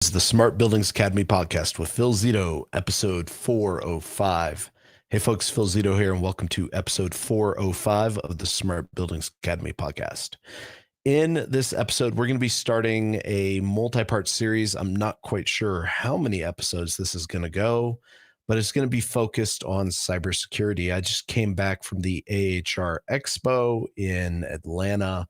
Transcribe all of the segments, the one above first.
Is the Smart Buildings Academy podcast with Phil Zito, episode 405. Hey folks, Phil Zito here, and welcome to episode 405 of the Smart Buildings Academy podcast. In this episode, we're going to be starting a multi-part series. I'm not quite sure how many episodes this is going to go, but it's going to be focused on cybersecurity. I just came back from the AHR Expo in Atlanta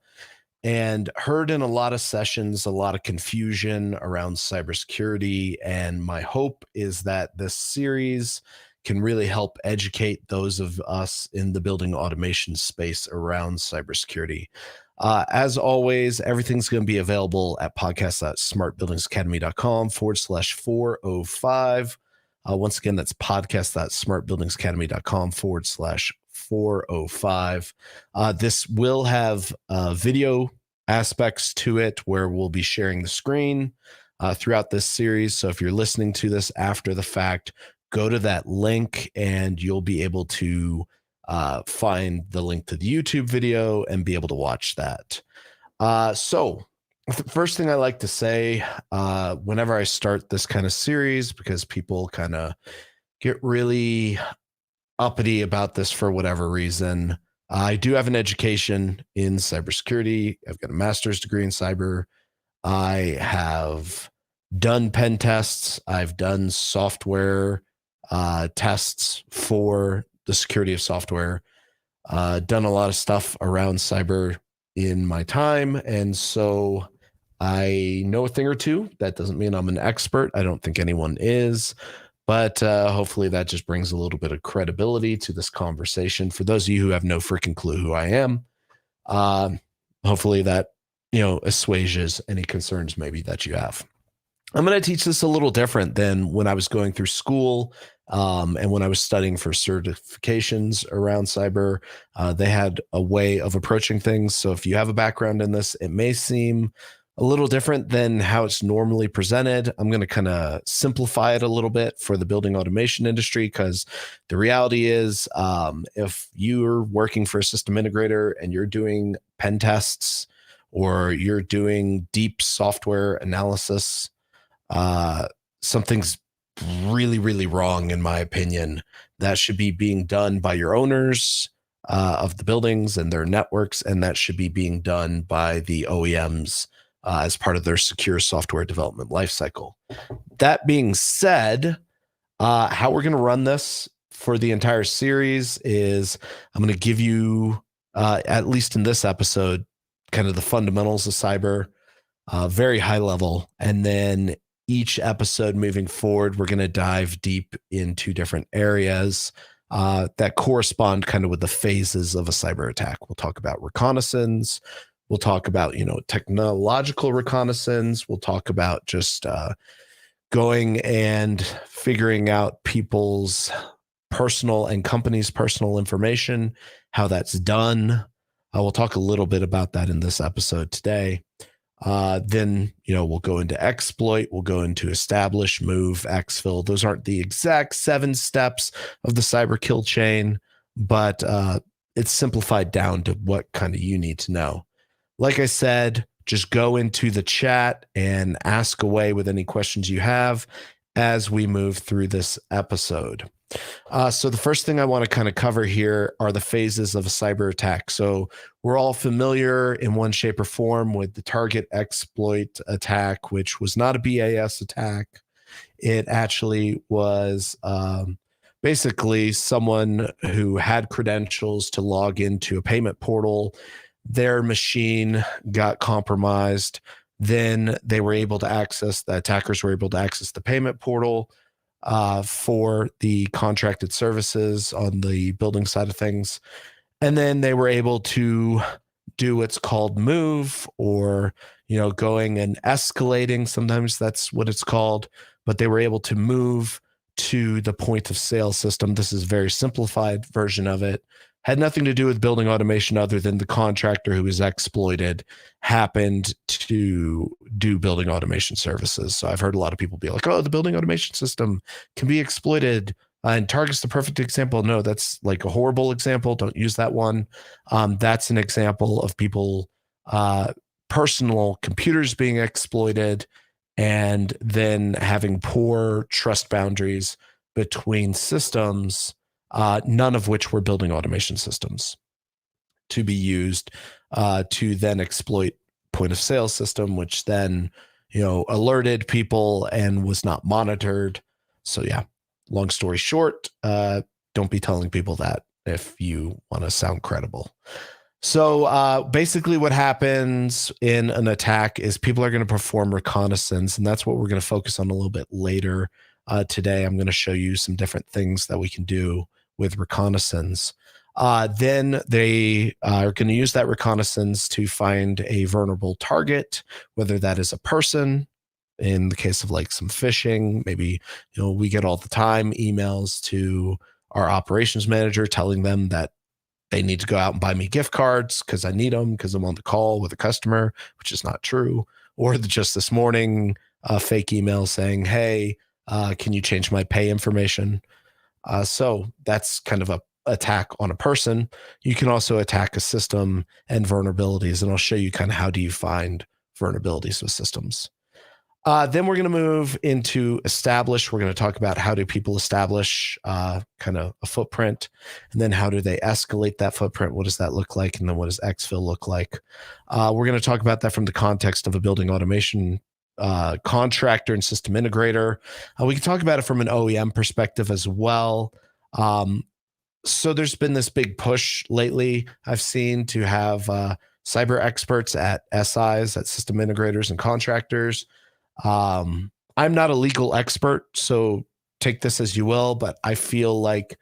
and heard in a lot of sessions a lot of confusion around cybersecurity. And my hope is that this series can really help educate those of us in the building automation space around cybersecurity. As always, everything's going to be available at podcast.smartbuildingsacademy.com/405. Once again, that's podcast.smartbuildingsacademy.com/405. This will have video aspects to it where we'll be sharing the screen throughout this series. So if you're listening to this after the fact, go to that link and you'll be able to find the link to the YouTube video and be able to watch that. So the first thing I like to say whenever I start this kind of series, because people kind of get really uppity about this for whatever reason, I do have an education in cybersecurity. I've got a master's degree in cyber. I have done pen tests. I've done software tests for the security of software, done a lot of stuff around cyber in my time. And so I know a thing or two. That doesn't mean I'm an expert. I don't think anyone is, but hopefully that just brings a little bit of credibility to this conversation. For those of you who have no freaking clue who I am, hopefully that, assuages any concerns maybe that you have. I'm going to teach this a little different than when I was going through school and when I was studying for certifications around cyber. They had a way of approaching things. So if you have a background in this, it may seem a little different than how it's normally presented. I'm going to kind of simplify it a little bit for the building automation industry, because the reality is if you're working for a system integrator and you're doing pen tests or you're doing deep software analysis, something's really, really wrong, in my opinion. That should be being done by your owners of the buildings and their networks, and that should be being done by the OEMs as part of their secure software development lifecycle. That being said, how we're going to run this for the entire series is I'm going to give you, at least in this episode, kind of the fundamentals of cyber, very high level. And then each episode moving forward, we're going to dive deep into different areas that correspond kind of with the phases of a cyber attack. We'll talk about reconnaissance. We'll talk about, technological reconnaissance. We'll talk about just going and figuring out people's personal and companies' personal information, how that's done. We'll talk a little bit about that in this episode today. Then, we'll go into exploit, we'll go into establish, move, exfil. Those aren't the exact 7 steps of the cyber kill chain, but it's simplified down to what kind of you need to know. Like I said, just go into the chat and ask away with any questions you have as we move through this episode. So the first thing I want to kind of cover here are the phases of a cyber attack. So we're all familiar in one shape or form with the target exploit attack, which was not a BAS attack. It actually was basically someone who had credentials to log into a payment portal. Their machine got compromised. Then they were able to access, the attackers were able to access the payment portal for the contracted services on the building side of things. And then they were able to do what's called move, or, going and escalating. Sometimes that's what it's called, but they were able to move to the point of sale system. This is a very simplified version of it. Had nothing to do with building automation other than the contractor who was exploited happened to do building automation services. So I've heard a lot of people be like, oh, the building automation system can be exploited. And Target's the perfect example. No, that's like a horrible example. Don't use that one. That's an example of people, personal computers being exploited and then having poor trust boundaries between systems, none of which were building automation systems to be used to then exploit point of sale system, which then, alerted people and was not monitored. So yeah, long story short, don't be telling people that if you want to sound credible. So basically what happens in an attack is people are going to perform reconnaissance, and that's what we're going to focus on a little bit later today. I'm going to show you some different things that we can do with reconnaissance. Then they are going to use that reconnaissance to find a vulnerable target, whether that is a person. In the case of like some phishing, maybe, we get all the time emails to our operations manager telling them that they need to go out and buy me gift cards because I need them because I'm on the call with a customer, which is not true. Or just this morning, a fake email saying, hey, can you change my pay information? So that's kind of a attack on a person. You can also attack a system and vulnerabilities, and I'll show you kind of how do you find vulnerabilities with systems. Then we're going to move into establish. We're going to talk about how do people establish kind of a footprint, and then how do they escalate that footprint? What does that look like? And then what does exfil look like? We're going to talk about that from the context of a building automation contractor and system integrator. We can talk about it from an OEM perspective as well. So there's been this big push lately I've seen to have cyber experts at SIs, at system integrators and contractors. I'm not a legal expert, so take this as you will, but I feel like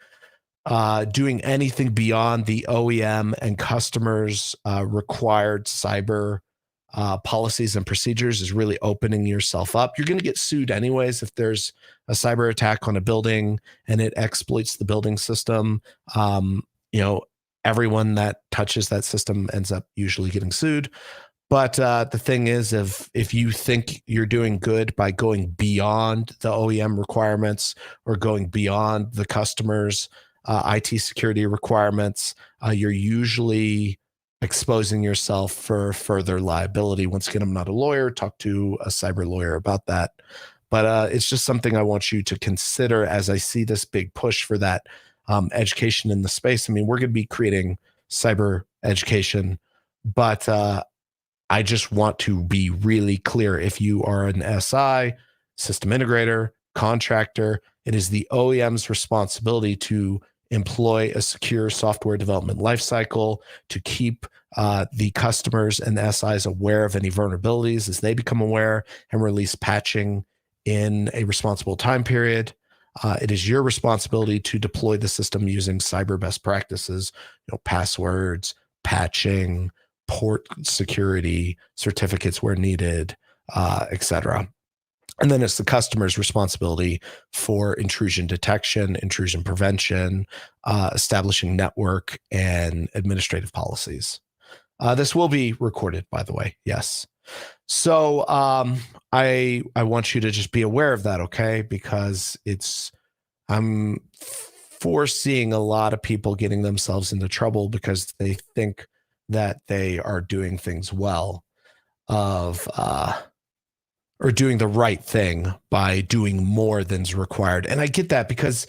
doing anything beyond the OEM and customers required cyber policies and procedures is really opening yourself up. You're going to get sued anyways if there's a cyber attack on a building and it exploits the building system. Everyone that touches that system ends up usually getting sued. But the thing is, if you think you're doing good by going beyond the OEM requirements or going beyond the customer's IT security requirements, you're usually exposing yourself for further liability. Once again, I'm not a lawyer. Talk to a cyber lawyer about that. But it's just something I want you to consider as I see this big push for that education in the space. I mean, we're going to be creating cyber education, but I just want to be really clear. If you are an SI, system integrator, contractor, it is the OEM's responsibility to employ a secure software development lifecycle to keep the customers and the SIs aware of any vulnerabilities as they become aware and release patching in a responsible time period. It is your responsibility to deploy the system using cyber best practices, passwords, patching, port security, certificates where needed, etc. And then it's the customer's responsibility for intrusion detection, intrusion prevention, establishing network and administrative policies. This will be recorded, by the way. Yes. So I want you to just be aware of that, okay? Because I'm foreseeing a lot of people getting themselves into trouble because they think that they are doing things well or doing the right thing by doing more than's required. And I get that because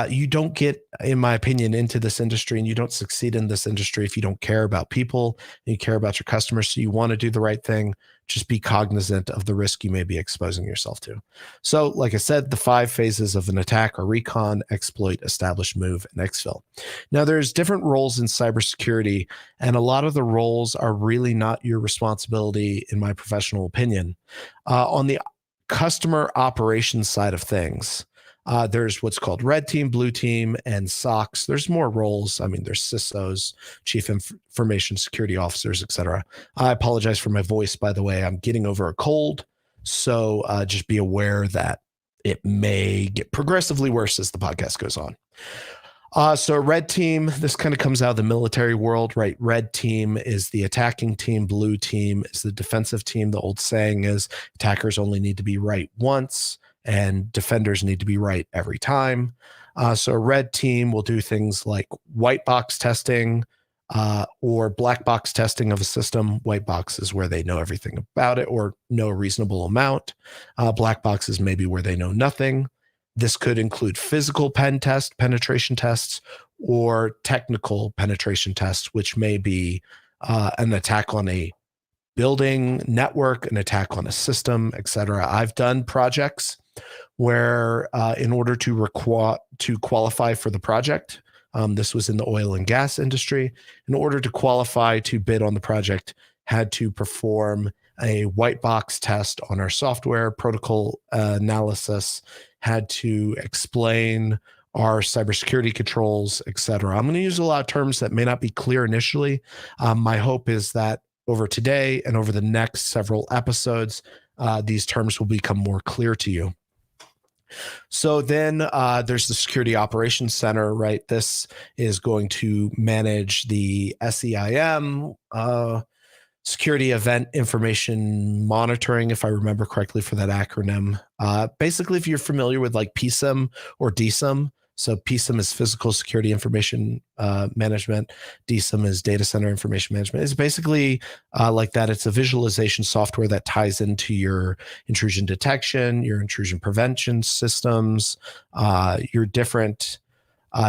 you don't get, in my opinion, into this industry and you don't succeed in this industry if you don't care about people and you care about your customers. So you want to do the right thing. Just be cognizant of the risk you may be exposing yourself to. So like I said, the 5 phases of an attack are recon, exploit, establish, move, and exfil. Now there's different roles in cybersecurity, and a lot of the roles are really not your responsibility, in my professional opinion. On the customer operations side of things, there's what's called red team, blue team, and SOCs. There's more roles. I mean, there's CISOs, chief information security officers, etc. I apologize for my voice, by the way. I'm getting over a cold, so just be aware that it may get progressively worse as the podcast goes on. So red team, this kind of comes out of the military world, right? Red team is the attacking team. Blue team is the defensive team. The old saying is attackers only need to be right once and defenders need to be right every time. So a red team will do things like white box testing, or black box testing of a system. White box is where they know everything about it or know a reasonable amount. Black box is maybe where they know nothing. This could include physical penetration tests, or technical penetration tests, which may be an attack on a building network, an attack on a system, etc. I've done projects where in order to qualify for the project, this was in the oil and gas industry, in order to qualify to bid on the project, had to perform a white box test on our software, protocol analysis, had to explain our cybersecurity controls, etc. I'm going to use a lot of terms that may not be clear initially. My hope is that over today and over the next several episodes, these terms will become more clear to you. So then there's the Security Operations Center, right? This is going to manage the SEIM, Security Event Information Monitoring, if I remember correctly for that acronym. Basically, if you're familiar with like PSIM or DSIM, so PSIM is Physical Security Information Management, DSIM is Data Center Information Management. It's basically like that. It's a visualization software that ties into your intrusion detection, your intrusion prevention systems, your different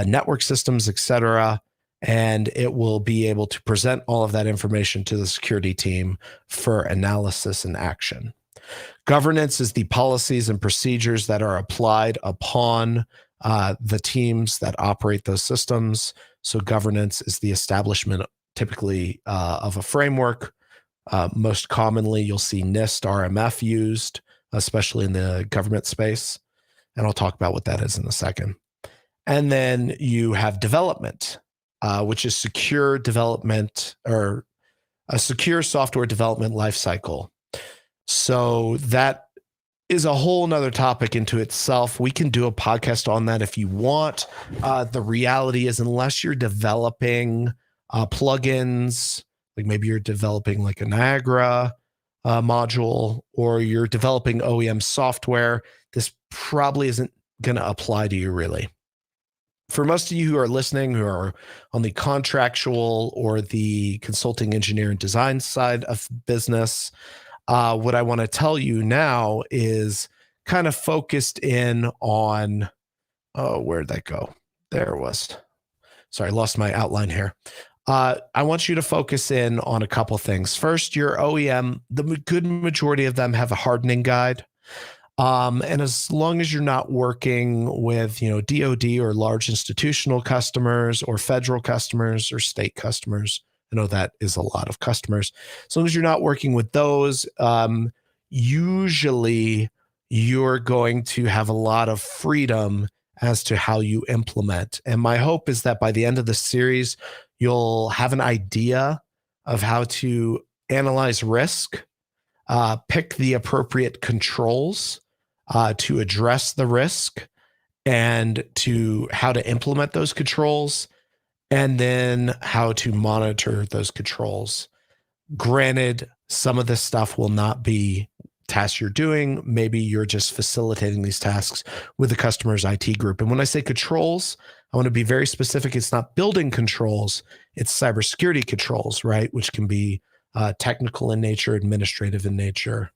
network systems, etc. And it will be able to present all of that information to the security team for analysis and action. Governance is the policies and procedures that are applied upon the teams that operate those systems. So governance is the establishment typically of a framework. Most commonly, you'll see NIST, RMF used, especially in the government space. And I'll talk about what that is in a second. And then you have development, which is secure development or a secure software development lifecycle. So that is a whole nother topic into itself. We can do a podcast on that if you want. The reality is, unless you're developing plugins, like maybe you're developing like a Niagara module, or you're developing OEM software, this probably isn't going to apply to you really. For most of you who are listening, who are on the contractual or the consulting, engineer, and design side of business, what I want to tell you now is kind of focused in on, where'd that go? There it was. Sorry, I lost my outline here. I want you to focus in on a couple things. First, your OEM, the good majority of them have a hardening guide. And as long as you're not working with, DoD or large institutional customers or federal customers or state customers, I know that is a lot of customers. As long as you're not working with those, usually you're going to have a lot of freedom as to how you implement. And my hope is that by the end of the series, you'll have an idea of how to analyze risk, pick the appropriate controls to address the risk, and to how to implement those controls, and then how to monitor those controls. Granted, some of this stuff will not be tasks you're doing. Maybe you're just facilitating these tasks with the customer's IT group. And when I say controls, I want to be very specific. It's not building controls, it's cybersecurity controls, right? Which can be technical in nature, administrative in nature.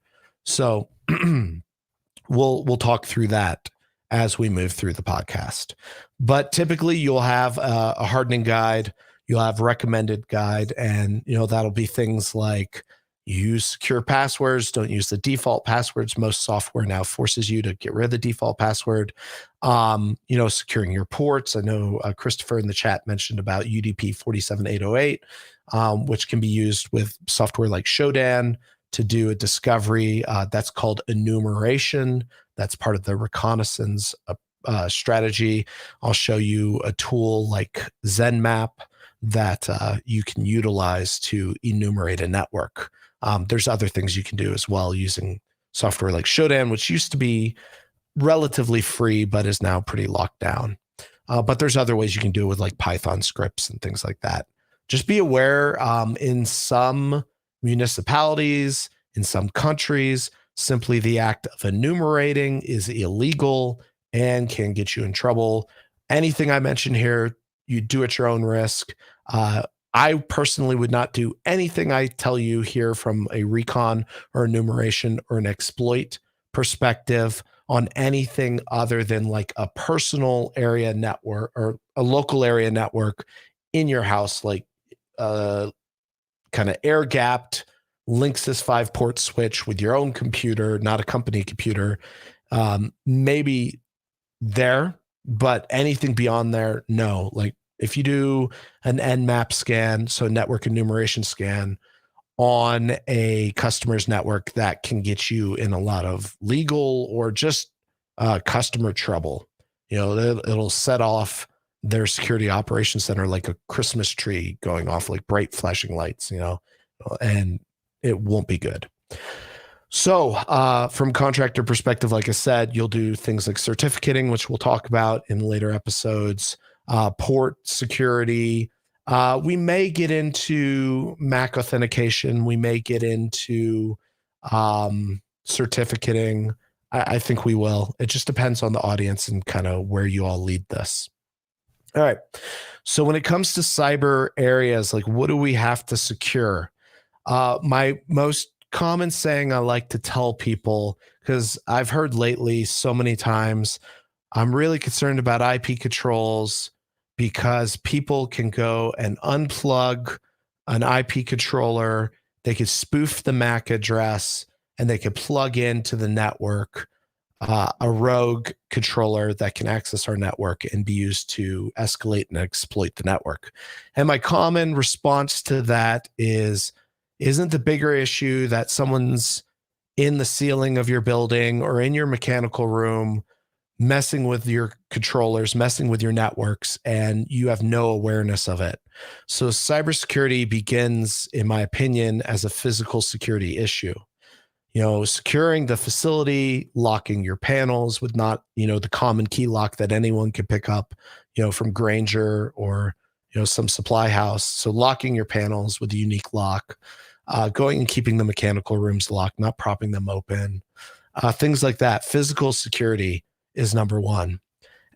So we'll talk through that as we move through the podcast. But typically you'll have a hardening guide, you'll have recommended guide, and that'll be things like use secure passwords, don't use the default passwords. Most software now forces you to get rid of the default password. Securing your ports. I know Christopher in the chat mentioned about UDP 47808, which can be used with software like Shodan to do a discovery. That's called enumeration. That's part of the reconnaissance strategy. I'll show you a tool like ZenMap that you can utilize to enumerate a network. There's other things you can do as well using software like Shodan, which used to be relatively free, but is now pretty locked down. But there's other ways you can do it with like Python scripts and things like that. Just be aware, in some municipalities, in some countries, simply the act of enumerating is illegal and can get you in trouble. Anything I mentioned here, you do at your own risk. I personally would not do anything I tell you here from a recon or enumeration or an exploit perspective on anything other than like a personal area network or a local area network in your house, like kind of air gapped Linksys 5-port switch with your own computer, not a company computer. Maybe there, but anything beyond there, no. Like if you do an Nmap scan, so network enumeration scan on a customer's network, that can get you in a lot of legal or just customer trouble. You know, it'll set off their security operations center like a Christmas tree going off, like bright flashing lights, you know, and it won't be good. So from contractor perspective, like I said, you'll do things like certificating, which we'll talk about in later episodes, port security. We may get into MAC authentication. We may get into certificating. I think we will. It just depends on the audience and kind of where you all lead this. All right. So when it comes to cyber areas, like what do we have to secure? My most common saying I like to tell people, because I've heard lately so many times, I'm really concerned about IP controls because people can go and unplug an IP controller. They could spoof the MAC address and they could plug into the network a rogue controller that can access our network and be used to escalate and exploit the network. And my common response to that is, isn't the bigger issue that someone's in the ceiling of your building or in your mechanical room messing with your controllers, messing with your networks, and you have no awareness of it? So cybersecurity begins, in my opinion, as a physical security issue. You know, securing the facility, locking your panels with not, you know, the common key lock that anyone could pick up, you know, from Grainger or, you know, some supply house. So locking your panels with a unique lock, going and keeping the mechanical rooms locked, not propping them open, things like that. Physical security is number one.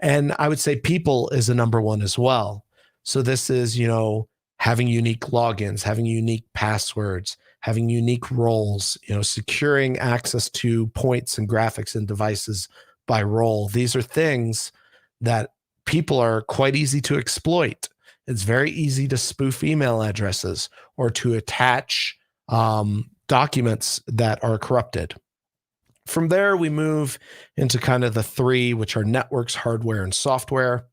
And I would say people is a number one as well. So this is, you know, having unique logins, having unique passwords, having unique roles, you know, securing access to points and graphics and devices by role. These are things that people are quite easy to exploit. It's very easy to spoof email addresses or to attach documents that are corrupted. From there, we move into kind of the three, which are networks, hardware, and software.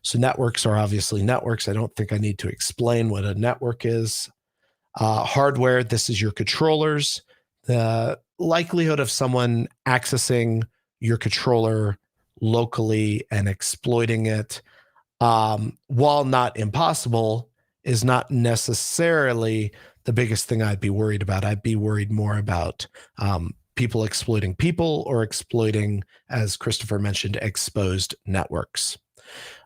So networks are obviously networks. I don't think I need to explain what a network is. Hardware, this is your controllers. The likelihood of someone accessing your controller locally and exploiting it, while not impossible, is not necessarily the biggest thing I'd be worried about. I'd be worried more about people exploiting people or exploiting, as Christopher mentioned, exposed networks.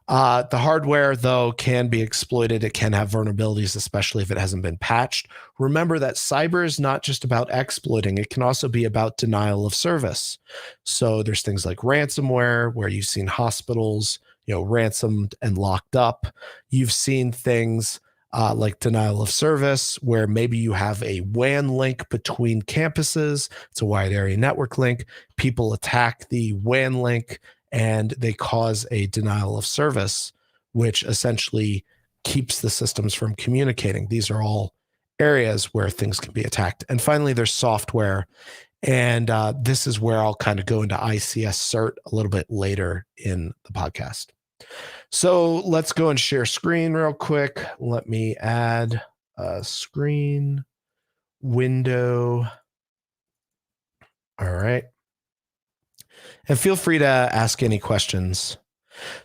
The hardware, though, can be exploited. It can have vulnerabilities, especially if it hasn't been patched. Remember that cyber is not just about exploiting. It can also be about denial of service. So there's things like ransomware, where you've seen hospitals, you know, ransomed and locked up. You've seen things like denial of service, where maybe you have a WAN link between campuses. It's a wide area network link. People attack the WAN link and they cause a denial of service, which essentially keeps the systems from communicating. These are all areas where things can be attacked. And finally, there's software. And this is where I'll kind of go into ICS CERT a little bit later in the podcast. So let's go and share screen real quick. Let me add a screen window. All right. And feel free to ask any questions.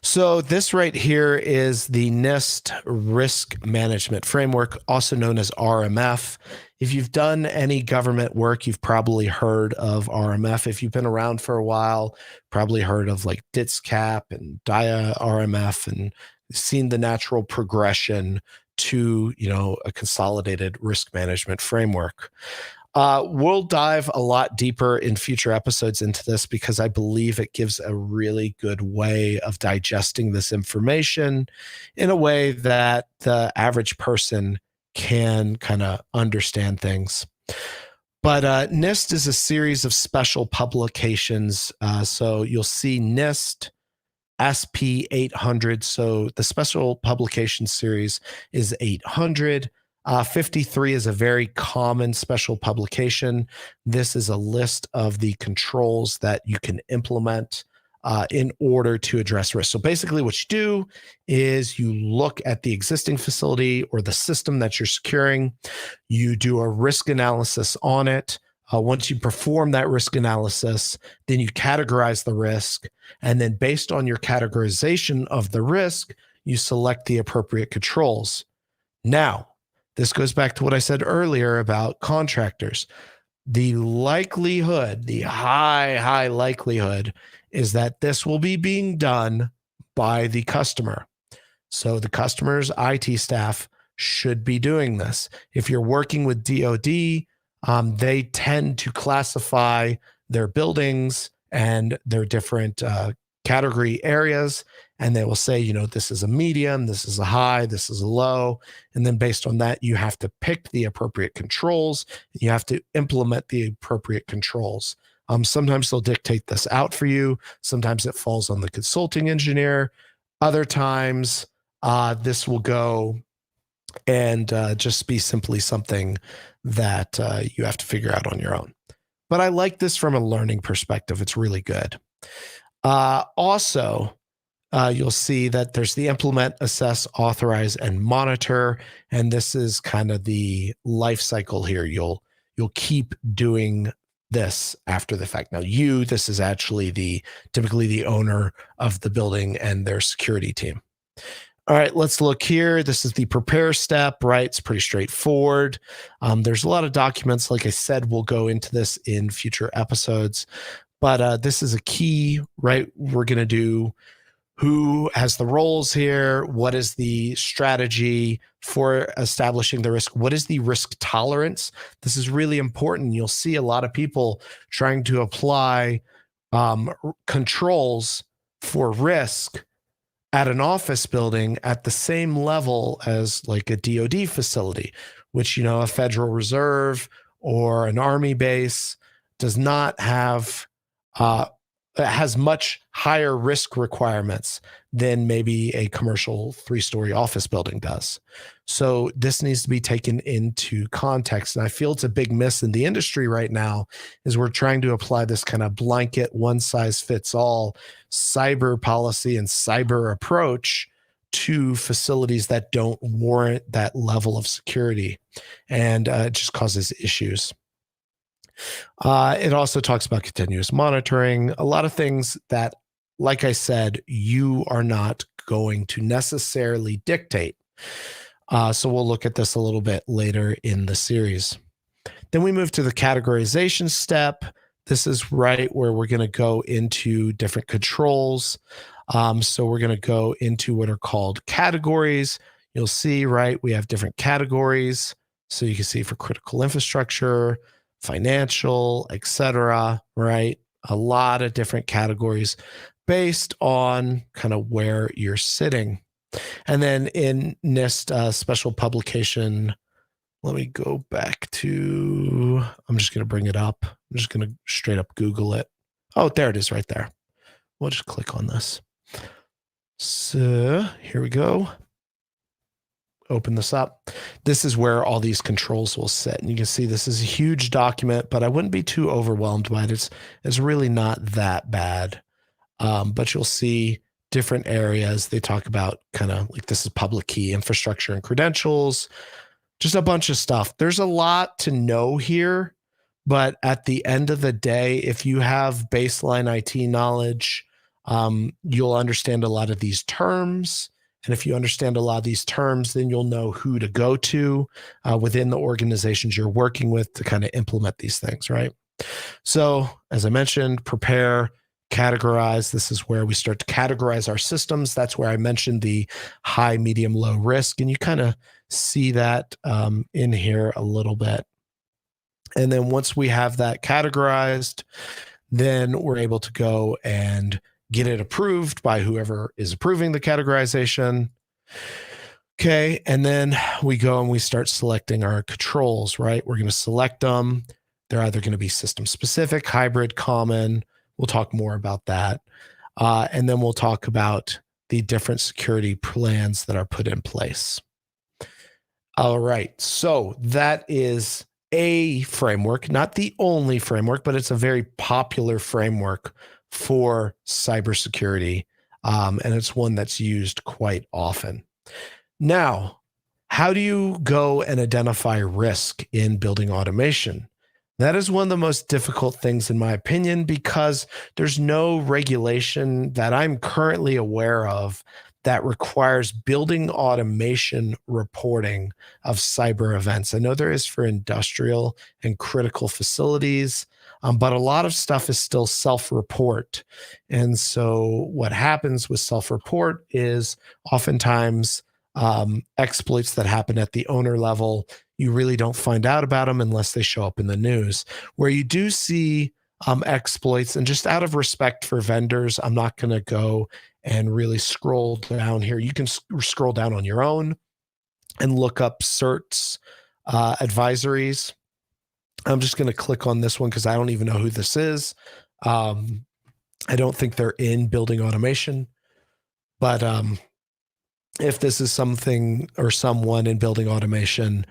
So this right here is the NIST Risk Management Framework, also known as RMF. If you've done any government work, you've probably heard of RMF. If you've been around for a while, probably heard of like DITSCAP and DIA RMF and seen the natural progression to, you know, a consolidated risk management framework. We'll dive a lot deeper in future episodes into this because I believe it gives a really good way of digesting this information in a way that the average person can kind of understand things. But NIST is a series of special publications. So you'll see NIST, SP 800. So the special publication series is 800. 53 is a very common special publication. This is a list of the controls that you can implement in order to address risk. So basically, what you do is you look at the existing facility or the system that you're securing. You do a risk analysis on it. Once you perform that risk analysis, then you categorize the risk. And then based on your categorization of the risk, you select the appropriate controls. Now, this goes back to what I said earlier about contractors. The likelihood, the high likelihood is that this will be being done by the customer. So the customer's IT staff should be doing this. If you're working with DoD, they tend to classify their buildings and their different category areas. And they will say, this is a medium, this is a high, this is a low. And then based on that, you have to pick the appropriate controls. You have to implement the appropriate controls. Sometimes they'll dictate this out for you. Sometimes it falls on the consulting engineer. Other times, this will go and just be simply something that you have to figure out on your own. But I like this from a learning perspective. It's really good. Also, you'll see that there's the implement, assess, authorize, and monitor. And this is kind of the life cycle here. You'll keep doing this after the fact. Now, this is actually typically the owner of the building and their security team. All right, let's look here. This is the prepare step, right? It's pretty straightforward. There's a lot of documents. Like I said, we'll go into this in future episodes, but this is a key, right? We're going to do who has the roles here? What is the strategy for establishing the risk? What is the risk tolerance? This is really important. You'll see a lot of people trying to apply controls for risk at an office building at the same level as like a DoD facility, which, a Federal Reserve or an Army base does not have, has much higher risk requirements than maybe a commercial 3-story office building does. So this needs to be taken into context. And I feel it's a big miss in the industry right now is we're trying to apply this kind of blanket one size fits all cyber policy and cyber approach to facilities that don't warrant that level of security. And it just causes issues. It also talks about continuous monitoring, a lot of things that, like I said, you are not going to necessarily dictate. So we'll look at this a little bit later in the series. Then we move to the categorization step. This is right where we're going to go into different controls. So we're going to go into what are called categories. You'll see, right, we have different categories. So you can see for critical infrastructure, financial, etc., right? A lot of different categories based on kind of where you're sitting. And then in NIST special publication, let me go back to, I'm just going to bring it up. I'm just going to straight up Google it. Oh, there it is right there. We'll just click on this. So here we go. Open this up. This is where all these controls will sit. And you can see this is a huge document, but I wouldn't be too overwhelmed by it. It's really not that bad. But you'll see different areas. They talk about kind of like this is public key infrastructure and credentials, just a bunch of stuff. There's a lot to know here, but at the end of the day, if you have baseline IT knowledge, you'll understand a lot of these terms. And if you understand a lot of these terms, then you'll know who to go to within the organizations you're working with to kind of implement these things, right? So as I mentioned, prepare, categorize. This is where we start to categorize our systems. That's where I mentioned the high, medium, low risk. And you kind of see that in here a little bit. And then once we have that categorized, then we're able to go and get it approved by whoever is approving the categorization. Okay. And then we go and we start selecting our controls, right? We're going to select them. They're either going to be system specific, hybrid, common. We'll talk more about that. And then we'll talk about the different security plans that are put in place. All right. So that is a framework, not the only framework, but it's a very popular framework for cybersecurity. And it's one that's used quite often. Now, how do you go and identify risk in building automation? That is one of the most difficult things, in my opinion, because there's no regulation that I'm currently aware of that requires building automation reporting of cyber events. I know there is for industrial and critical facilities, but a lot of stuff is still self-report. And so what happens with self-report is oftentimes exploits that happen at the owner level, you really don't find out about them unless they show up in the news. Where you do see exploits, and just out of respect for vendors, I'm not going to go and really scroll down here. You can scroll down on your own and look up certs advisories. I'm just going to click on this one because I don't even know who this is. I don't think they're in building automation, but if this is something or someone in building automation,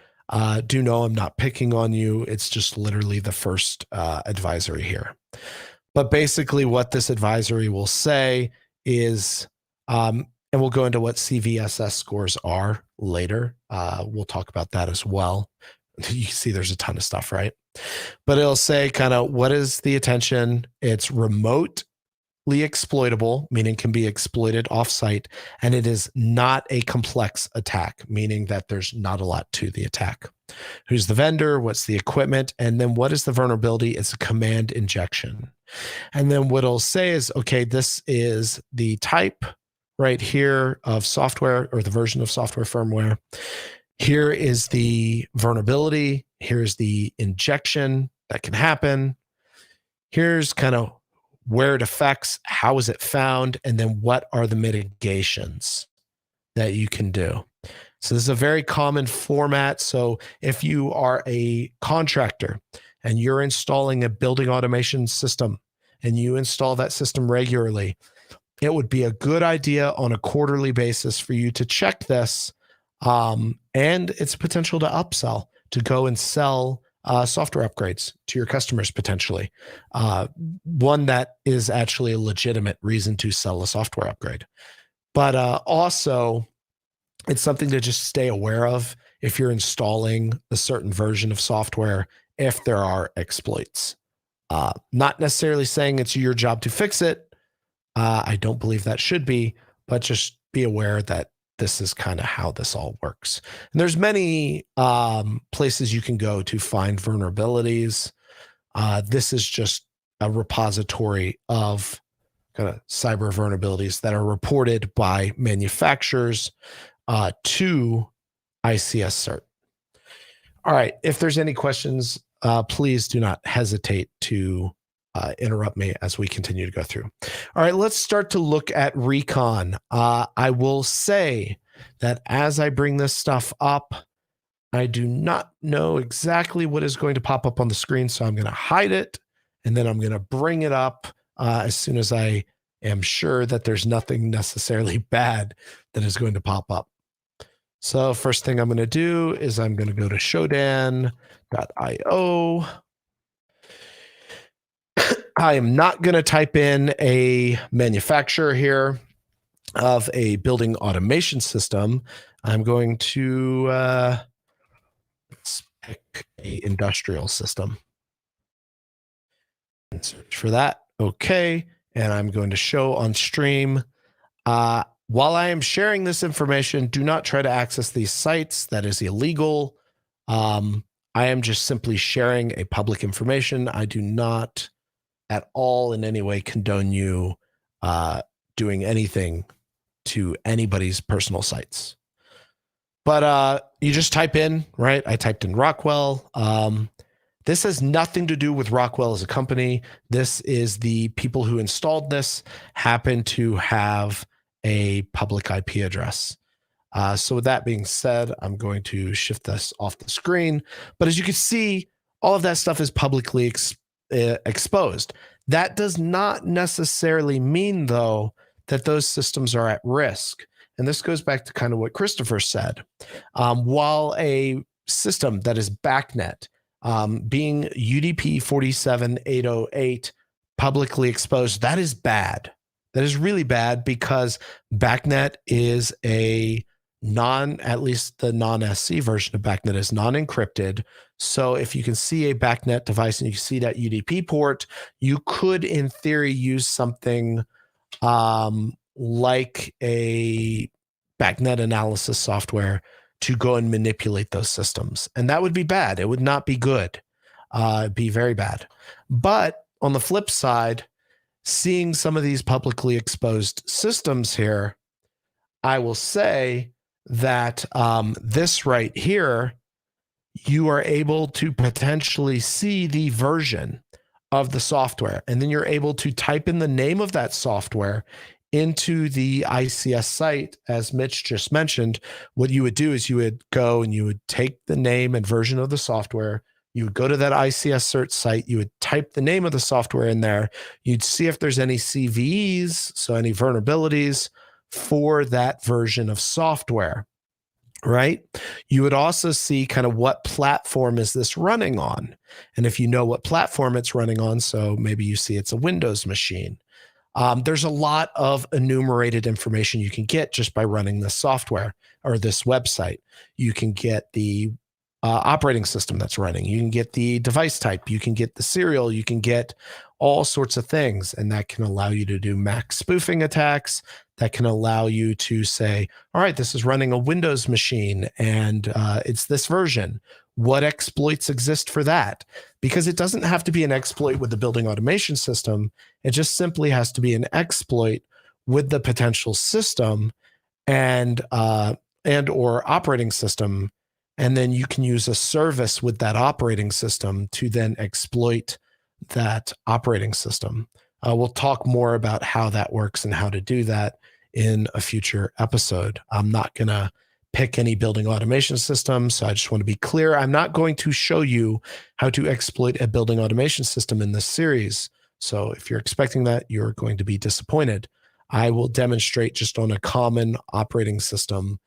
do know I'm not picking on you. It's just literally the first advisory here. But basically what this advisory will say is, and we'll go into what CVSS scores are later. We'll talk about that as well. You see there's a ton of stuff, right? But it'll say kind of what is the attention. It's remotely exploitable, meaning can be exploited offsite, and it is not a complex attack, meaning that there's not a lot to the attack. Who's the vendor? What's the equipment? And then what is the vulnerability? It's a command injection. And then what it'll say is, okay, this is the type right here of software or the version of software firmware. Here is the vulnerability. Here's the injection that can happen. Here's kind of where it affects, how is it found, and then what are the mitigations that you can do. So this is a very common format. So if you are a contractor and you're installing a building automation system and you install that system regularly, it would be a good idea on a quarterly basis for you to check this, and its potential to upsell, to go and sell software upgrades to your customers potentially. One that is actually a legitimate reason to sell a software upgrade. But also, it's something to just stay aware of if you're installing a certain version of software, if there are exploits. Not necessarily saying it's your job to fix it. I don't believe that should be, but just be aware that this is kind of how this all works. And there's many places you can go to find vulnerabilities. This is just a repository of kind of cyber vulnerabilities that are reported by manufacturers to ICS CERT. All right. If there's any questions, please do not hesitate to interrupt me as we continue to go through. All right, let's start to look at recon. I will say that as I bring this stuff up, I do not know exactly what is going to pop up on the screen, so I'm going to hide it, and then I'm going to bring it up as soon as I am sure that there's nothing necessarily bad that is going to pop up. So first thing I'm going to do is I'm going to go to shodan.io. I am not going to type in a manufacturer here of a building automation system. I'm going to let's pick a industrial system and search for that. Okay. And I'm going to show on stream. While I am sharing this information, do not try to access these sites. That is illegal. I am just simply sharing a public information. I do not at all in any way condone you doing anything to anybody's personal sites. But you just type in, right? I typed in Rockwell. This has nothing to do with Rockwell as a company. This is the people who installed this happen to have a public IP address. So with that being said, I'm going to shift this off the screen. But as you can see, all of that stuff is publicly exposed. That does not necessarily mean, though, that those systems are at risk. And this goes back to kind of what Christopher said. While a system that is BACnet, being UDP 47808 publicly exposed, that is bad. That is really bad because BACnet is at least the non-SC version of BACnet is non-encrypted. So if you can see a BACnet device and you see that UDP port, you could, in theory, use something like a BACnet analysis software to go and manipulate those systems. And that would be bad. It would not be good. It'd be very bad. But on the flip side, seeing some of these publicly exposed systems here, I will say that this right here, you are able to potentially see the version of the software. And then you're able to type in the name of that software into the ICS site. As Mitch just mentioned, what you would do is you would go and you would take the name and version of the software. You would go to that ICS search site. You would type the name of the software in there. You'd see if there's any CVEs, so any vulnerabilities for that version of software, right? You would also see kind of what platform is this running on. And if you know what platform it's running on, so maybe you see it's a Windows machine. There's a lot of enumerated information you can get just by running this software or this website. You can get the operating system that's running. You can get the device type. You can get the serial. You can get all sorts of things. And that can allow you to do Mac spoofing attacks. That can allow you to say, all right, this is running a Windows machine and it's this version. What exploits exist for that? Because it doesn't have to be an exploit with the building automation system. It just simply has to be an exploit with the potential system and or operating system. And then you can use a service with that operating system to then exploit that operating system. We'll talk more about how that works and how to do that in a future episode. I'm not going to pick any building automation system. So I just want to be clear. I'm not going to show you how to exploit a building automation system in this series. So if you're expecting that, you're going to be disappointed. I will demonstrate just on a common operating system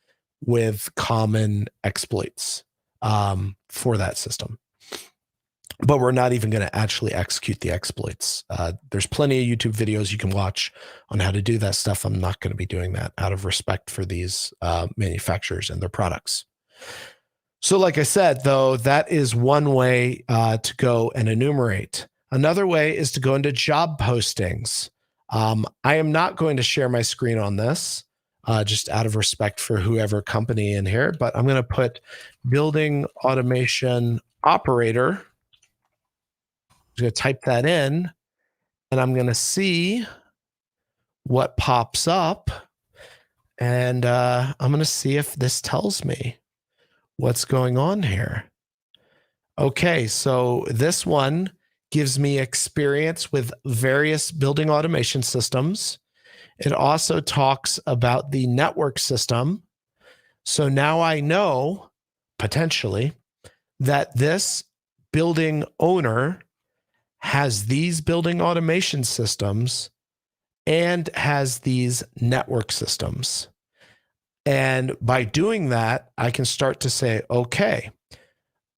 with common exploits for that system. But we're not even going to actually execute the exploits. There's plenty of YouTube videos you can watch on how to do that stuff. I'm not going to be doing that out of respect for these manufacturers and their products. So like I said, though, that is one way to go and enumerate. Another way is to go into job postings. I am not going to share my screen on this, just out of respect for whoever company in here, but I'm going to put building automation operator. I'm going to type that in and I'm going to see what pops up. And I'm going to see if this tells me what's going on here. Okay, so this one gives me experience with various building automation systems. It also talks about the network system. So now I know, potentially, that this building owner has these building automation systems and has these network systems. And by doing that, I can start to say, okay,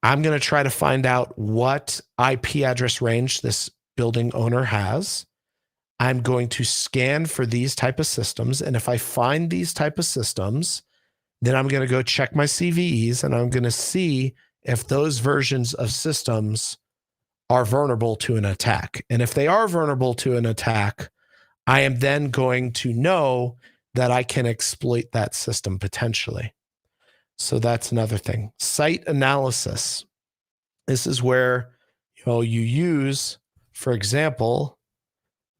I'm going to try to find out what IP address range this building owner has. I'm going to scan for these type of systems. And if I find these type of systems, then I'm going to go check my CVEs and I'm going to see if those versions of systems are vulnerable to an attack. And if they are vulnerable to an attack, I am then going to know that I can exploit that system potentially. So that's another thing. Site analysis. This is where you use, for example,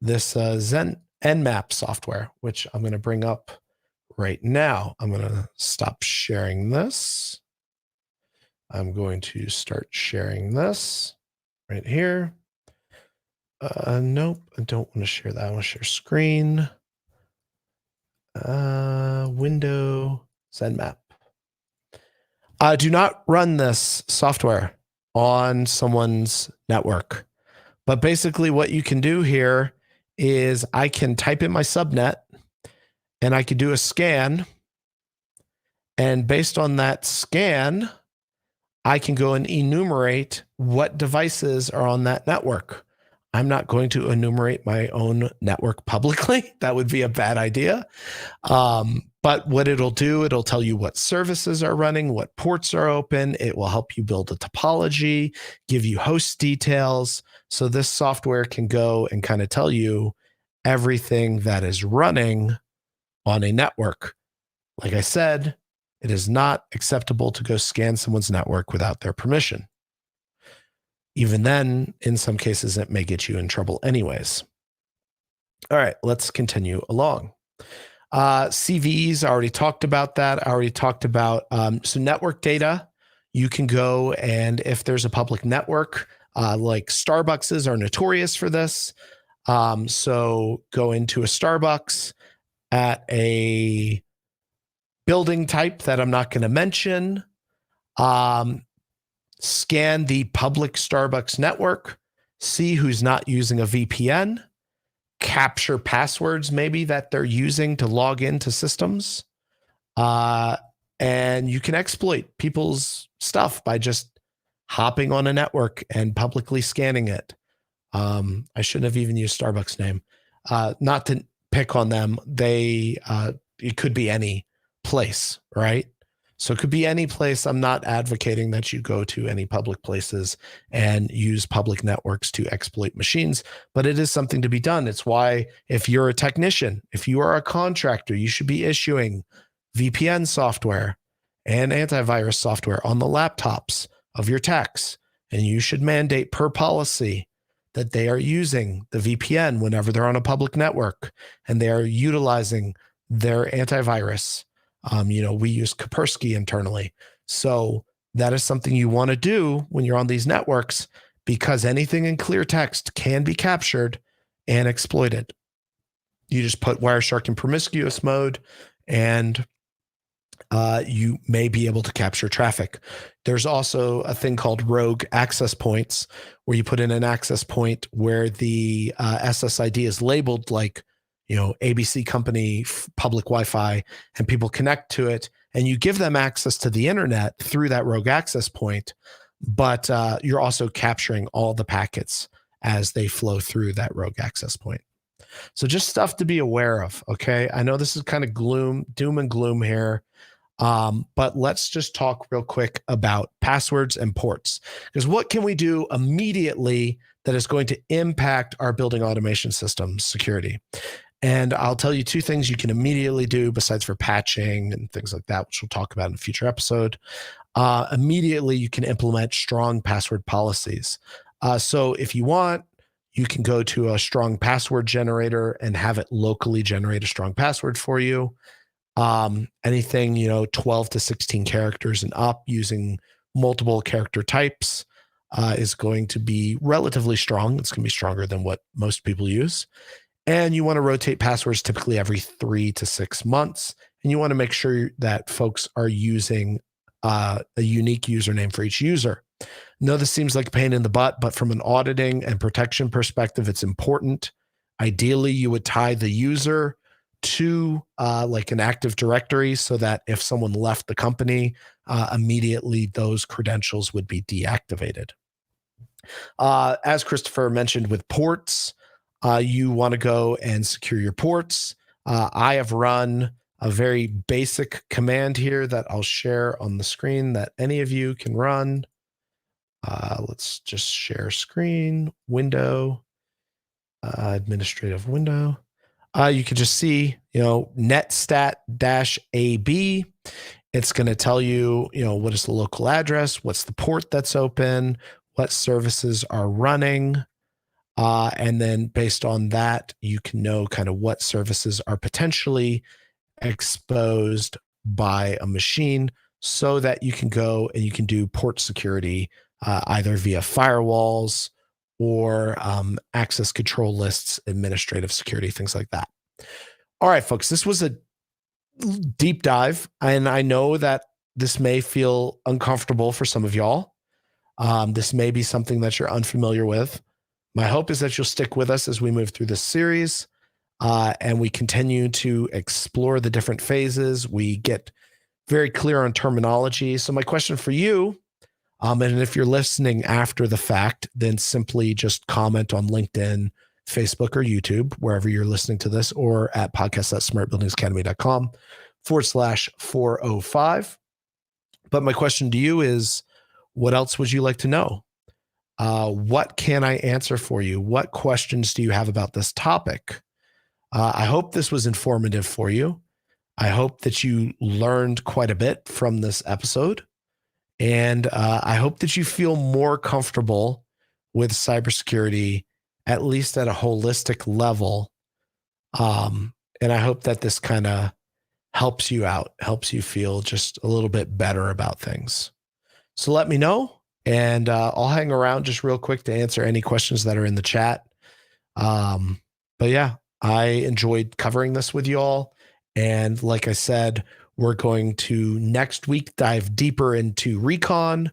this Nmap software, which I'm going to bring up right now. I'm going to stop sharing this. I'm going to start sharing this right here. Nope, I don't want to share that. I want to share screen. Window Send map. Do not run this software on someone's network. But basically what you can do here is I can type in my subnet and I could do a scan. And based on that scan, I can go and enumerate what devices are on that network. I'm not going to enumerate my own network publicly. That would be a bad idea. But what it'll do, it'll tell you what services are running, what ports are open. It will help you build a topology, give you host details. So this software can go and kind of tell you everything that is running on a network. Like I said, it is not acceptable to go scan someone's network without their permission. Even then, in some cases, it may get you in trouble anyways. All right, let's continue along. CVEs, I already talked about that. I already talked about, so network data, you can go and if there's a public network, like Starbucks are notorious for this. So go into a Starbucks at a building type that I'm not going to mention, scan the public Starbucks network, see who's not using a VPN, capture passwords maybe that they're using to log into systems. And you can exploit people's stuff by just hopping on a network and publicly scanning it. I shouldn't have even used Starbucks name. Not to pick on them. It could be any place, right? So it could be any place. I'm not advocating that you go to any public places and use public networks to exploit machines, but it is something to be done. It's why if you're a technician, if you are a contractor, you should be issuing VPN software and antivirus software on the laptops of your techs. And you should mandate per policy that they are using the VPN whenever they're on a public network and they are utilizing their antivirus. We use Kaspersky internally. So that is something you want to do when you're on these networks because anything in clear text can be captured and exploited. You just put Wireshark in promiscuous mode and you may be able to capture traffic. There's also a thing called rogue access points where you put in an access point where the SSID is labeled like ABC company public Wi-Fi and people connect to it and you give them access to the internet through that rogue access point, but you're also capturing all the packets as they flow through that rogue access point. So just stuff to be aware of. Okay. I know this is kind of doom and gloom here. But let's just talk real quick about passwords and ports, because what can we do immediately that is going to impact our building automation system security? And I'll tell you two things you can immediately do besides for patching and things like that, which we'll talk about in a future episode. Immediately, you can implement strong password policies. So if you want, you can go to a strong password generator and have it locally generate a strong password for you. Anything, 12 to 16 characters and up using multiple character types is going to be relatively strong. It's going to be stronger than what most people use. And you want to rotate passwords typically every 3 to 6 months. And you want to make sure that folks are using a unique username for each user. No, this seems like a pain in the butt, but from an auditing and protection perspective, it's important. Ideally, you would tie the user to like an Active Directory so that if someone left the company, immediately those credentials would be deactivated. As Christopher mentioned with ports, you want to go and secure your ports. I have run a very basic command here that I'll share on the screen that any of you can run. Let's just share screen, window, administrative window. You can just see, netstat-ab. It's going to tell you, what is the local address, what's the port that's open, what services are running. And then based on that, you can know kind of what services are potentially exposed by a machine so that you can go and you can do port security either via firewalls or access control lists, administrative security, things like that. All right, folks, this was a deep dive. And I know that this may feel uncomfortable for some of y'all. This may be something that you're unfamiliar with. My hope is that you'll stick with us as we move through this series and we continue to explore the different phases. We get very clear on terminology. So my question for you, and if you're listening after the fact, then simply just comment on LinkedIn, Facebook, or YouTube, wherever you're listening to this, or at podcast.smartbuildingsacademy.com/405. But my question to you is, what else would you like to know? What can I answer for you? What questions do you have about this topic? I hope this was informative for you. I hope that you learned quite a bit from this episode. And I hope that you feel more comfortable with cybersecurity, at least at a holistic level. And I hope that this kind of helps you out, helps you feel just a little bit better about things. So let me know, and I'll hang around just real quick to answer any questions that are in the chat. But yeah, I enjoyed covering this with you all. And like I said, we're going to next week dive deeper into recon.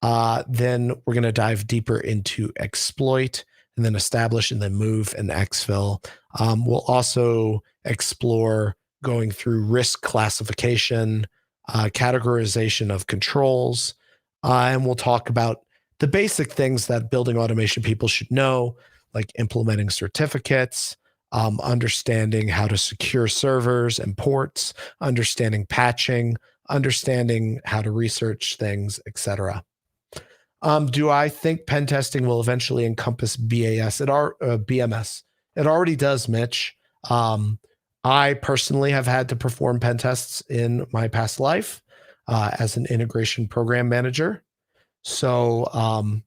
Then we're going to dive deeper into exploit, and then establish, and then move, and exfil. We'll also explore going through risk classification, categorization of controls, and we'll talk about the basic things that building automation people should know, like implementing certificates, understanding how to secure servers and ports, understanding patching, understanding how to research things, etc. Do I think pen testing will eventually encompass BMS? It already does, Mitch. I personally have had to perform pen tests in my past life as an integration program manager. So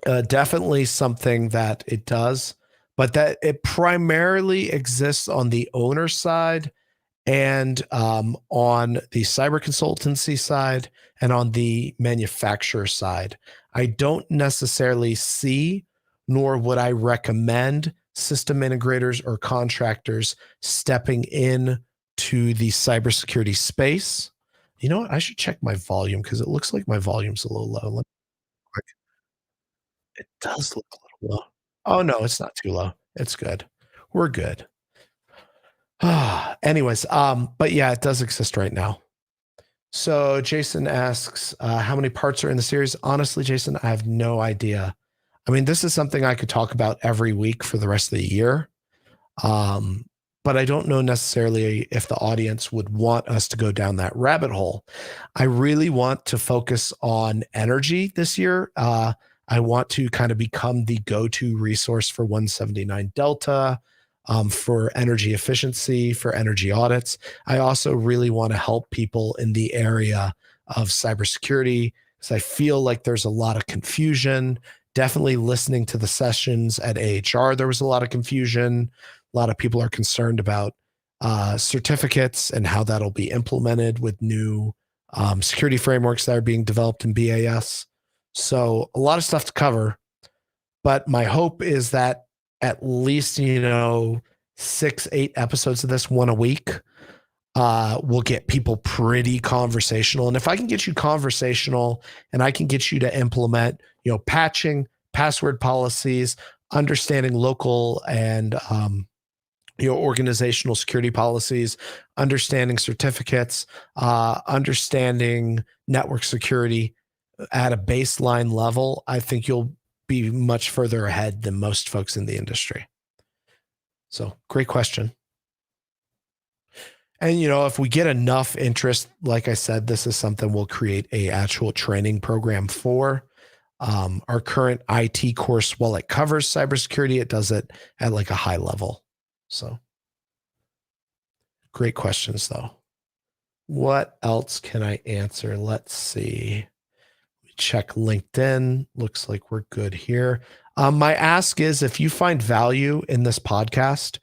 definitely something that it does, but that it primarily exists on the owner side and on the cyber consultancy side and on the manufacturer side. I don't necessarily see, nor would I recommend, system integrators or contractors stepping in to the cybersecurity space. You know what? I should check my volume because it looks like my volume's a little low. It does look a little low. Oh, no, it's not too low. It's good. We're good. Anyways, but yeah, it does exist right now. So Jason asks, how many parts are in the series? Honestly, Jason, I have no idea. I mean, this is something I could talk about every week for the rest of the year. But I don't know necessarily if the audience would want us to go down that rabbit hole. I really want to focus on energy this year. I want to kind of become the go-to resource for 179 Delta, for energy efficiency, for energy audits. I also really want to help people in the area of cybersecurity because I feel like there's a lot of confusion. Definitely listening to the sessions at AHR, there was a lot of confusion. A lot of people are concerned about certificates and how that'll be implemented with new security frameworks that are being developed in BAS. So a lot of stuff to cover, but my hope is that at least, 6-8 episodes of this, one a week, will get people pretty conversational. And if I can get you conversational and I can get you to implement, patching, password policies, understanding local and, organizational security policies, understanding certificates, understanding network security at a baseline level, I think you'll be much further ahead than most folks in the industry. So great question. And, if we get enough interest, like I said, this is something we'll create a actual training program for. Our current IT course, while it covers cybersecurity, it does it at like a high level. So great questions though. What else can I answer? Let's see. Check LinkedIn. Looks like we're good here. My ask is, if you find value in this podcast,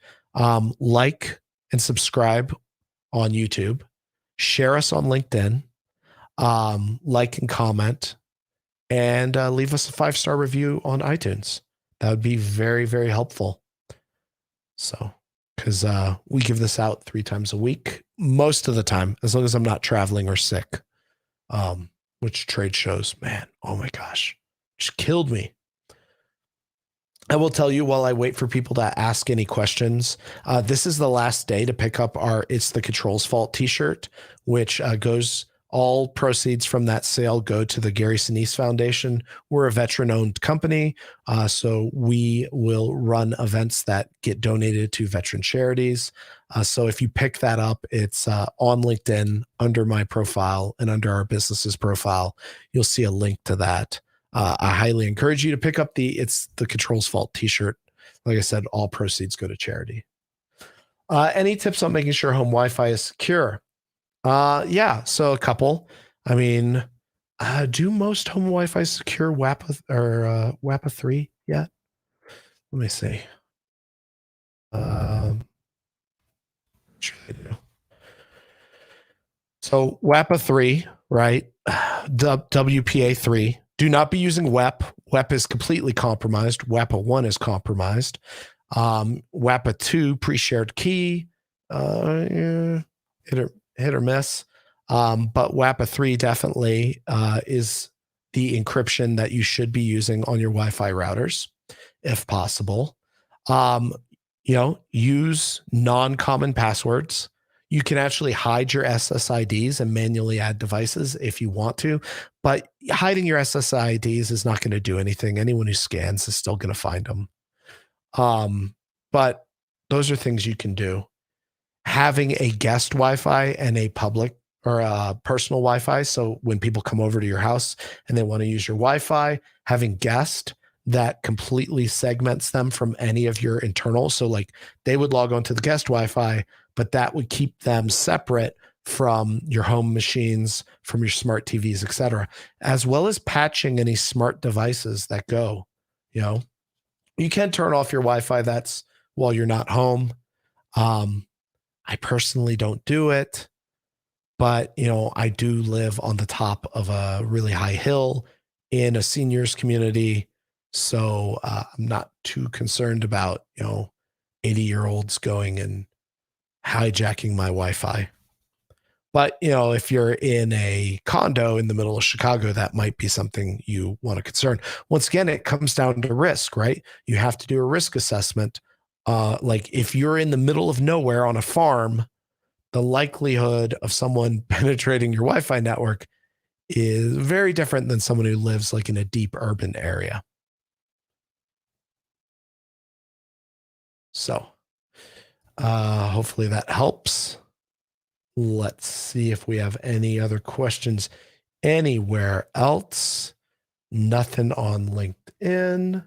like and subscribe on YouTube, share us on LinkedIn, like and comment, and leave us a 5-star review on iTunes. That would be very, very helpful. So, because we give this out 3 times a week, most of the time, as long as I'm not traveling or sick. Which trade shows, man, oh my gosh, just killed me. I will tell you while I wait for people to ask any questions, this is the last day to pick up our It's the Control's Fault t-shirt, which goes, all proceeds from that sale go to the Gary Sinise Foundation. We're a veteran-owned company, so we will run events that get donated to veteran charities. So if you pick that up, it's on LinkedIn under my profile and under our business's profile. You'll see a link to that. I highly encourage you to pick up the It's the Control's Fault t-shirt. Like I said, all proceeds go to charity. Any tips on making sure home Wi-Fi is secure? Yeah, so a couple. I mean, do most home Wi-Fi secure WAPA or WAPA 3 yet? Let me see. Sure they do. So WAPA 3, right? WPA 3. Do not be using WEP. WEP is completely compromised. WAPA 1 is compromised. WAPA 2, pre-shared key, yeah, hit or miss. But WAPA 3 definitely is the encryption that you should be using on your Wi-Fi routers, if possible. Use non-common passwords. You can actually hide your SSIDs and manually add devices if you want to, but hiding your SSIDs is not going to do anything. Anyone who scans is still going to find them. But those are things you can do. Having a guest Wi-Fi and a public or a personal Wi-Fi. So when people come over to your house and they want to use your Wi-Fi, having guest that completely segments them from any of your internals. So like they would log on to the guest Wi-Fi, but that would keep them separate from your home machines, from your smart TVs, etc., as well as patching any smart devices that go. You can turn off your Wi-Fi that's while you're not home. I personally don't do it, but I do live on the top of a really high hill in a seniors community. So I'm not too concerned about, 80-year-olds going and hijacking my Wi-Fi. But, if you're in a condo in the middle of Chicago, that might be something you want to concern. Once again, it comes down to risk, right? You have to do a risk assessment. Like if you're in the middle of nowhere on a farm, the likelihood of someone penetrating your Wi-Fi network is very different than someone who lives like in a deep urban area. So hopefully that helps. Let's see if we have any other questions anywhere else. Nothing on LinkedIn.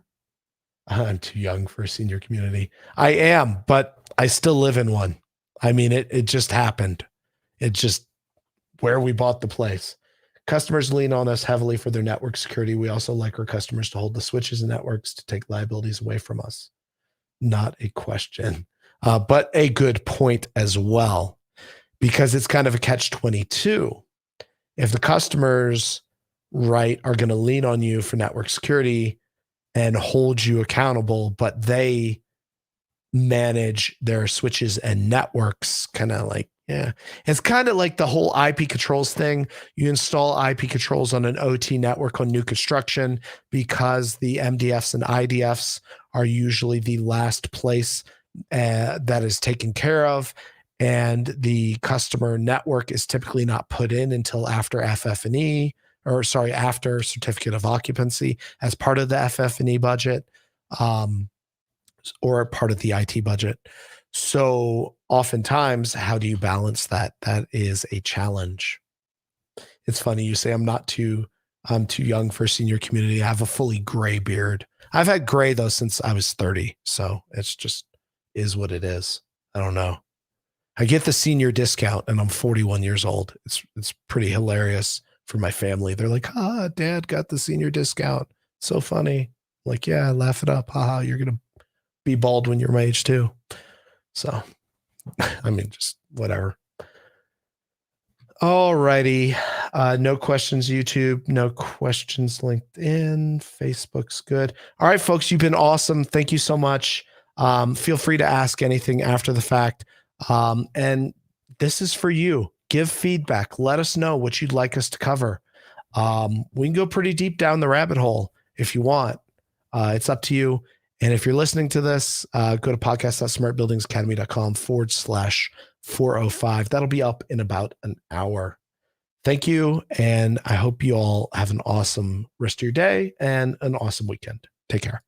I'm too young for a senior community. I am, but I still live in one. I mean, it just happened. It's just where we bought the place. Customers lean on us heavily for their network security. We also like our customers to hold the switches and networks to take liabilities away from us. Not a question, but a good point as well, because it's kind of a catch-22. If the customers, right, are going to lean on you for network security and hold you accountable, but they manage their switches and networks, kind of like, yeah, it's kind of like the whole IP controls thing. You install IP controls on an OT network on new construction because the MDFs and IDFs are usually the last place that is taken care of. And the customer network is typically not put in until after FF&E, or sorry, after certificate of occupancy as part of the FF&E budget, or part of the IT budget. So oftentimes, how do you balance that? That is a challenge. It's funny you say I'm too young for a senior community. I have a fully gray beard. I've had gray though since I was 30. So it's just is what it is. I don't know. I get the senior discount and I'm 41 years old. It's pretty hilarious for my family. They're like, dad got the senior discount. So funny. I'm like, yeah, laugh it up. Haha, you're going to be bald when you're my age too. So, I mean, just whatever. Alrighty. No questions, YouTube. No questions, LinkedIn. Facebook's good. All right, folks, you've been awesome. Thank you so much. Feel free to ask anything after the fact. And this is for you. Give feedback. Let us know what you'd like us to cover. We can go pretty deep down the rabbit hole if you want. It's up to you. And if you're listening to this, go to podcast.smartbuildingsacademy.com/405. That'll be up in about an hour. Thank you. And I hope you all have an awesome rest of your day and an awesome weekend. Take care.